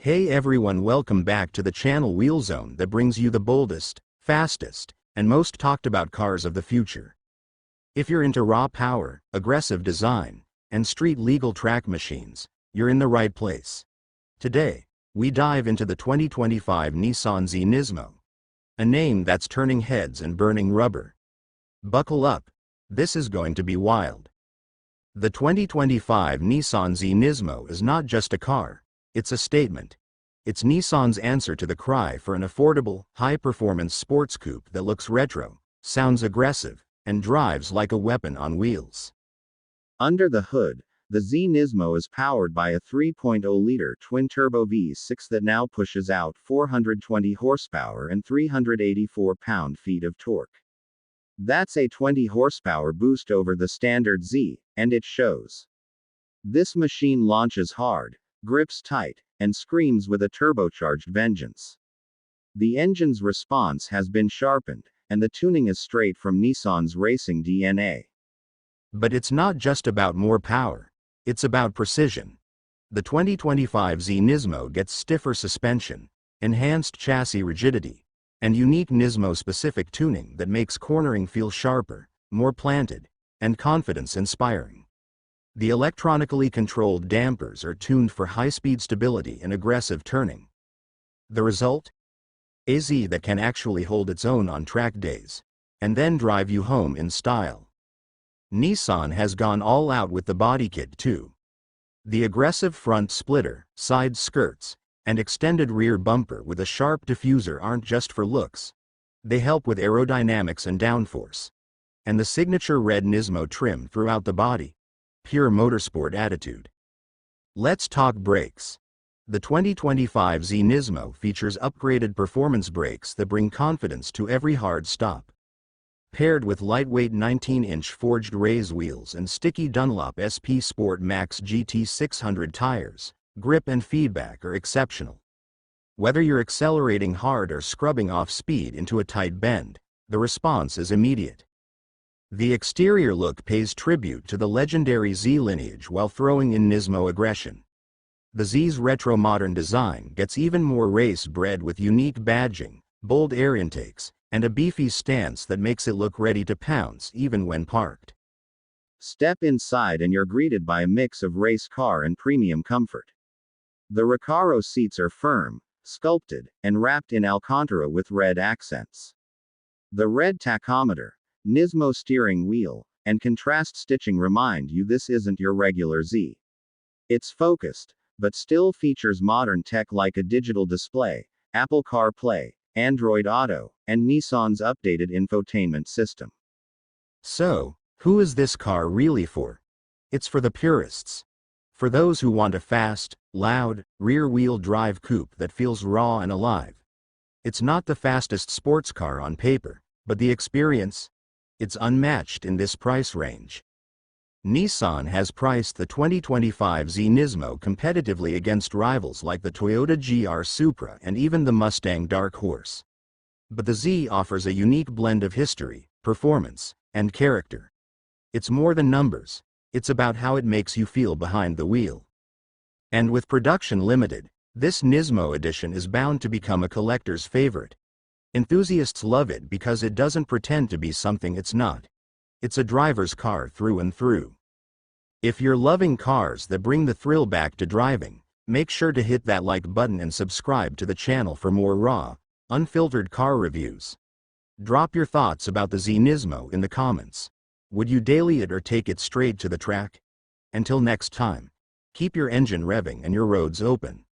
Hey everyone, welcome back to the channel Wheel Zone that brings you the boldest, fastest, and most talked about cars of the future. If you're into raw power, aggressive design, and street legal track machines, you're in the right place. Today, we dive into the 2025 Nissan Z NISMO, a name that's turning heads and burning rubber. Buckle up, this is going to be wild. The 2025 Nissan Z NISMO is not just a car, it's a statement. It's Nissan's answer to the cry for an affordable, high-performance sports coupe that looks retro, sounds aggressive, and drives like a weapon on wheels. Under the hood, the Z NISMO is powered by a 3.0-liter twin-turbo V6 that now pushes out 420 horsepower and 384 pound-feet of torque. That's a 20 horsepower boost over the standard Z, and it shows. This machine launches hard, grips tight, and screams with a turbocharged vengeance. The engine's response has been sharpened, and the tuning is straight from Nissan's racing DNA. But it's not just about more power, it's about precision. The 2025 Z NISMO gets stiffer suspension, enhanced chassis rigidity, and unique NISMO-specific tuning that makes cornering feel sharper, more planted, and confidence-inspiring. The electronically controlled dampers are tuned for high-speed stability and aggressive turning. The result? A Z that can actually hold its own on track days, and then drive you home in style. Nissan has gone all out with the body kit too. The aggressive front splitter, side skirts, and extended rear bumper with a sharp diffuser aren't just for looks. They help with aerodynamics and downforce. And the signature red NISMO trim throughout the body. Pure motorsport attitude. Let's talk brakes. The 2025 Z NISMO features upgraded performance brakes that bring confidence to every hard stop. Paired with lightweight 19-inch forged raised wheels and sticky Dunlop SP Sport Max GT 600 tires, grip and feedback are exceptional. Whether you're accelerating hard or scrubbing off speed into a tight bend, the response is immediate. The exterior look pays tribute to the legendary Z lineage while throwing in NISMO aggression. The Z's retro-modern design gets even more race-bred with unique badging, bold air intakes, and a beefy stance that makes it look ready to pounce even when parked. Step inside and you're greeted by a mix of race car and premium comfort. The Recaro seats are firm, sculpted, and wrapped in Alcantara with red accents. The red tachometer, NISMO steering wheel, and contrast stitching remind you this isn't your regular Z. It's focused, but still features modern tech like a digital display, Apple CarPlay, Android Auto, and Nissan's updated infotainment system. So, who is this car really for? It's for the purists. For those who want a fast, loud, rear-wheel drive coupe that feels raw and alive. It's not the fastest sports car on paper, but the experience? It's unmatched in this price range. Nissan has priced the 2025 Z NISMO competitively against rivals like the Toyota GR Supra and even the Mustang Dark Horse. But the Z offers a unique blend of history, performance, and character. It's more than numbers, it's about how it makes you feel behind the wheel. And with production limited, this NISMO edition is bound to become a collector's favorite. Enthusiasts love it because it doesn't pretend to be something it's not. It's a driver's car through and through. If you're loving cars that bring the thrill back to driving, make sure to hit that like button and subscribe to the channel for more raw, unfiltered car reviews. Drop your thoughts about the Z NISMO in the comments. Would you daily it or take it straight to the track? Until next time, keep your engine revving and your roads open.